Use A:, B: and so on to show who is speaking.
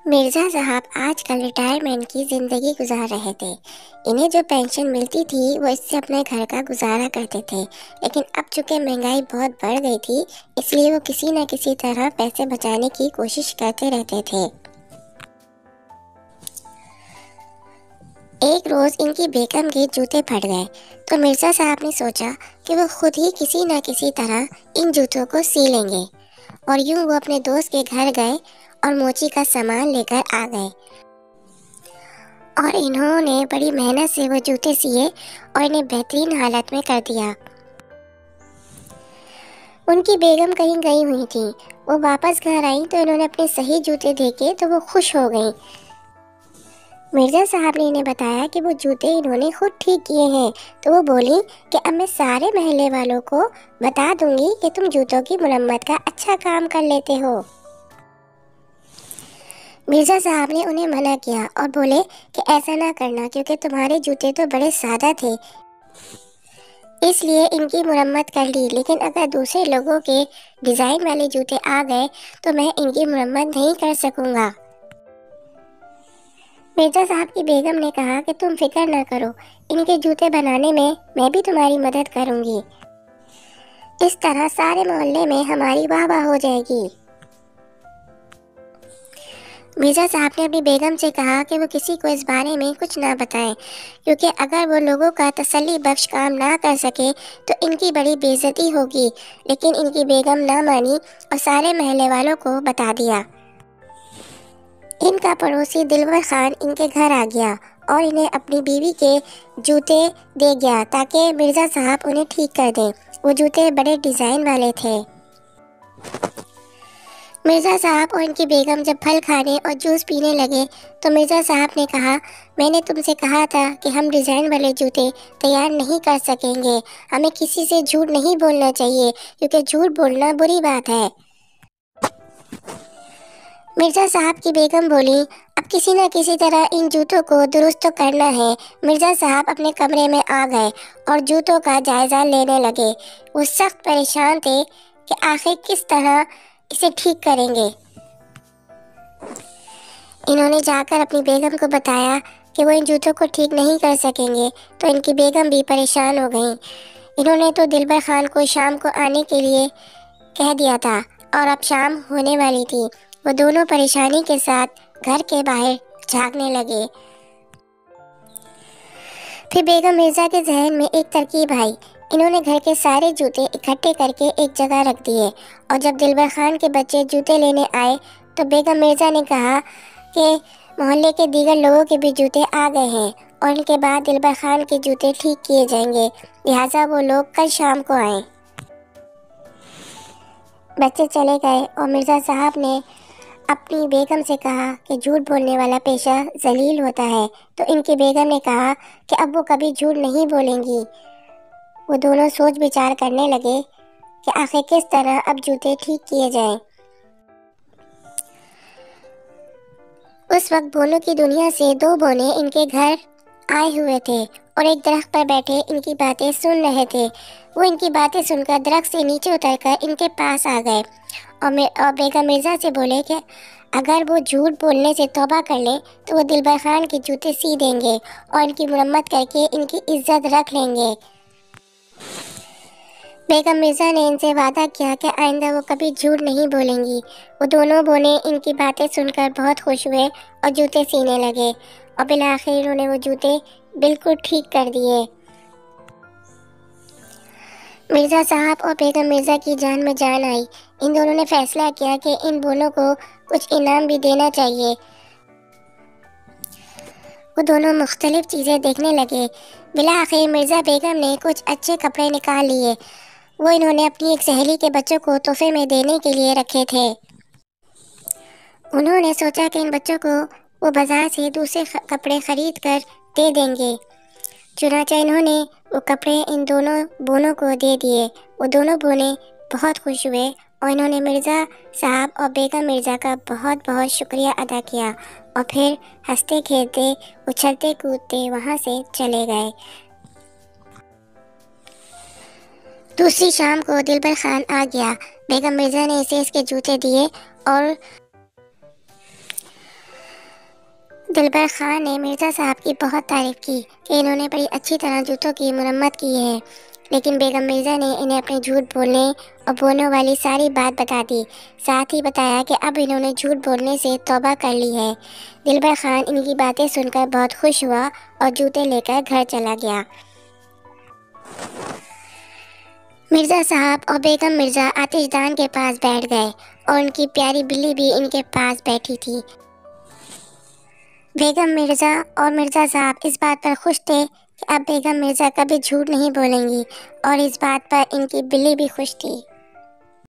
A: مرزا صاحب آج کل ریٹائرمنٹ کی زندگی گزار رہے تھے۔ انہیں جو پینشن ملتی تھی وہ اس سے اپنے گھر کا گزارا کرتے تھے، لیکن اب چونکہ مہنگائی بہت بڑھ گئی تھی، اس لیے وہ کسی نہ کسی طرح پیسے بچانے کی کوشش کرتے رہتے تھے۔ ایک روز ان کی بیگم کے جوتے پھٹ گئے تو مرزا صاحب نے سوچا کہ وہ خود ہی کسی نہ کسی طرح ان جوتوں کو سی لیں گے، اور یوں وہ اپنے دوست کے گھر گئے اور موچی کا سامان لے کر آ گئے، اور انہوں نے بڑی محنت سے وہ جوتے سیے اور انہیں بہترین حالت میں کر دیا۔ ان کی بیگم کہیں گئی ہوئی تھی، وہ واپس گھر آئیں تو انہوں نے اپنے صحیح جوتے دیکھے تو وہ خوش ہو گئیں۔ مرزا صاحب نے انہیں بتایا کہ وہ جوتے انہوں نے خود ٹھیک کیے ہیں، تو وہ بولی کہ اب میں سارے محلے والوں کو بتا دوں گی کہ تم جوتوں کی مرمت کا اچھا کام کر لیتے ہو۔ مرزا صاحب نے انہیں منع کیا اور بولے کہ ایسا نہ کرنا، کیونکہ تمہارے جوتے تو بڑے سادہ تھے، اس لیے ان کی مرمت کر لی، لیکن اگر دوسرے لوگوں کے ڈیزائن والے جوتے آ گئے تو میں ان کی مرمت نہیں کر سکوں گا۔ مرزا صاحب کی بیگم نے کہا کہ تم فکر نہ کرو، ان کے جوتے بنانے میں بھی تمہاری مدد کروں گی، اس طرح سارے محلے میں ہماری واہ واہ ہو جائے گی۔ مرزا صاحب نے اپنی بیگم سے کہا کہ وہ کسی کو اس بارے میں کچھ نہ بتائیں، کیونکہ اگر وہ لوگوں کا تسلی بخش کام نہ کر سکے تو ان کی بڑی بے عزتی ہوگی، لیکن ان کی بیگم نہ مانی اور سارے محلے والوں کو بتا دیا۔ ان کا پڑوسی دلبر خان ان کے گھر آ گیا اور انہیں اپنی بیوی کے جوتے دے گیا تاکہ مرزا صاحب انہیں ٹھیک کر دیں۔ وہ جوتے بڑے ڈیزائن والے تھے۔ مرزا صاحب اور ان کی بیگم جب پھل کھانے اور جوس پینے لگے تو مرزا صاحب نے کہا، میں نے تم سے کہا تھا کہ ہم ڈیزائن والے جوتے تیار نہیں کر سکیں گے، ہمیں کسی سے جھوٹ نہیں بولنا چاہیے، کیونکہ جھوٹ بولنا بری بات ہے۔ مرزا صاحب کی بیگم بولی، اب کسی نہ کسی طرح ان جوتوں کو درست تو کرنا ہے۔ مرزا صاحب اپنے کمرے میں آ گئے اور جوتوں کا جائزہ لینے لگے۔ وہ سخت پریشان تھے کہ آخر کس طرح اسے ٹھیک کریں گے۔ انہوں نے جا کر اپنی بیگم کو بتایا کہ وہ ان جوتوں کو ٹھیک نہیں کر سکیں گے، تو ان کی بیگم بھی پریشان ہو گئیں۔ انہوں نے تو دلبر خان کو شام کو آنے کے لیے کہہ دیا تھا اور اب شام ہونے والی تھی۔ وہ دونوں پریشانی کے ساتھ گھر کے باہر جھانکنے لگے۔ پھر بیگم مرزا کے ذہن میں ایک ترکیب آئی۔ انہوں نے گھر کے سارے جوتے اکٹھے کر کے ایک جگہ رکھ دیے، اور جب دلبر خان کے بچے جوتے لینے آئے تو بیگم مرزا نے کہا کہ محلے کے دیگر لوگوں کے بھی جوتے آ گئے ہیں اور ان کے بعد دلبر خان کے جوتے ٹھیک کیے جائیں گے، لہٰذا وہ لوگ کل شام کو آئیں۔ بچے چلے گئے اور مرزا صاحب نے اپنی بیگم سے کہا کہ جھوٹ بولنے والا پیشہ ذلیل ہوتا ہے، تو ان کی بیگم نے کہا کہ اب وہ کبھی جھوٹ نہیں بولیں گی۔ وہ دونوں سوچ بچار کرنے لگے کہ آخر کس طرح اب جوتے ٹھیک کیے جائیں۔ اس وقت بونوں کی دنیا سے دو بونے ان کے گھر آئے ہوئے تھے اور ایک درخت پر بیٹھے ان کی باتیں سن رہے تھے۔ وہ ان کی باتیں سن کر درخت سے نیچے اتر کر ان کے پاس آ گئے اور بیگم مرزا سے بولے کہ اگر وہ جھوٹ بولنے سے توبہ کر لیں تو وہ دلبر خان کے جوتے سی دیں گے اور ان کی مرمت کر کے ان کی عزت رکھ لیں گے۔ بیگم مرزا نے ان سے وعدہ کیا کہ آئندہ وہ کبھی جھوٹ نہیں بولیں گی۔ وہ دونوں بونے ان کی باتیں سن کر بہت خوش ہوئے اور جوتے سینے لگے، اور بالآخر انہوں نے وہ جوتے بالکل ٹھیک کر دیے۔ مرزا صاحب اور بیگم مرزا کی جان میں جان آئی۔ ان دونوں نے فیصلہ کیا کہ ان بونوں کو کچھ انعام بھی دینا چاہیے۔ وہ دونوں مختلف چیزیں دیکھنے لگے۔ بالآخر مرزا بیگم نے کچھ اچھے کپڑے نکال لیے، وہ انہوں نے اپنی ایک سہیلی کے بچوں کو تحفے میں دینے کے لیے رکھے تھے۔ انہوں نے سوچا کہ ان بچوں کو وہ بازار سے دوسرے کپڑے خرید کر دے دیں گے، چنانچہ انہوں نے وہ کپڑے ان دونوں بونوں کو دے دیے۔ وہ دونوں بونے بہت خوش ہوئے اور انہوں نے مرزا صاحب اور بیگم مرزا کا بہت بہت شکریہ ادا کیا، اور پھر ہنستے کھیلتے اچھلتے کودتے وہاں سے چلے گئے۔ دوسری شام کو دلبر خان آ گیا۔ بیگم مرزا نے اسے اس کے جوتے دیے اور دلبر خان نے مرزا صاحب کی بہت تعریف کی کہ انہوں نے بڑی اچھی طرح جوتوں کی مرمت کی ہے، لیکن بیگم مرزا نے انہیں اپنے جھوٹ بولنے اور بولنے والی ساری بات بتا دی، ساتھ ہی بتایا کہ اب انہوں نے جھوٹ بولنے سے توبہ کر لی ہے۔ دلبر خان ان کی باتیں سن کر بہت خوش ہوا اور جوتے لے کر گھر چلا گیا۔ مرزا صاحب اور بیگم مرزا آتش دان کے پاس بیٹھ گئے اور ان کی پیاری بلی بھی ان کے پاس بیٹھی تھی۔ بیگم مرزا اور مرزا صاحب اس بات پر خوش تھے کہ اب بیگم مرزا کبھی جھوٹ نہیں بولیں گی، اور اس بات پر ان کی بلی بھی خوش تھی۔